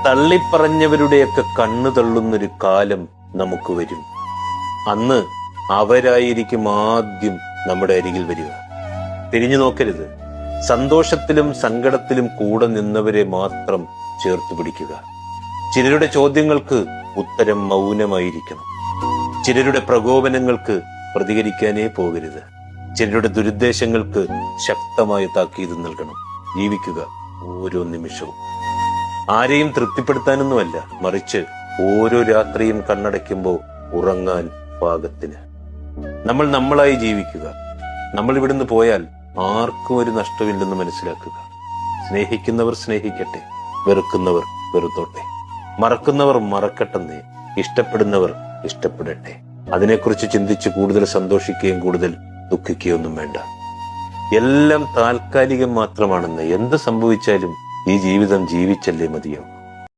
തള്ളിപ്പറഞ്ഞവരുടെയൊക്കെ കണ്ണു തള്ളുന്നൊരു കാലം നമുക്ക് വരും. അന്ന് അവരായിരിക്കും ആദ്യം നമ്മുടെ അരികിൽ വരിക. തിരിഞ്ഞു നോക്കരുത്. സന്തോഷത്തിലും സങ്കടത്തിലും കൂടെ നിന്നവരെ മാത്രം ചേർത്ത് പിടിക്കുക. ചിലരുടെ ചോദ്യങ്ങൾക്ക് ഉത്തരം മൗനമായിരിക്കണം. ചിലരുടെ പ്രകോപനങ്ങൾക്ക് പ്രതികരിക്കാനേ പോകരുത്. ചിലരുടെ ദുരുദ്ദേശങ്ങൾക്ക് ശക്തമായ താക്കീത് നൽകണം. ജീവിക്കുക ഓരോ നിമിഷവും. ആരെയും തൃപ്തിപ്പെടുത്താനൊന്നുമല്ല, മറിച്ച് ഓരോ രാത്രിയും കണ്ണടയ്ക്കുമ്പോൾ ഉറങ്ങാൻ പാകത്തിന്. നമ്മൾ നമ്മളായി ജീവിക്കുക. നമ്മൾ ഇവിടുന്ന് പോയാൽ ആർക്കും ഒരു നഷ്ടമില്ലെന്ന് മനസ്സിലാക്കുക. സ്നേഹിക്കുന്നവർ സ്നേഹിക്കട്ടെ, വെറുക്കുന്നവർ വെറുത്തോട്ടെ, മറക്കുന്നവർ മറക്കട്ടെന്നേ, ഇഷ്ടപ്പെടുന്നവർ ഇഷ്ടപ്പെടട്ടെ. അതിനെക്കുറിച്ച് ചിന്തിച്ച് കൂടുതൽ സന്തോഷിക്കുകയും കൂടുതൽ ദുഃഖിക്കുകയൊന്നും വേണ്ട. എല്ലാം താൽക്കാലികം മാത്രമാണെന്ന്. എന്ത് സംഭവിച്ചാലും ഈ ജീവിതം ജീവിച്ചല്ലേ മതിയാവും.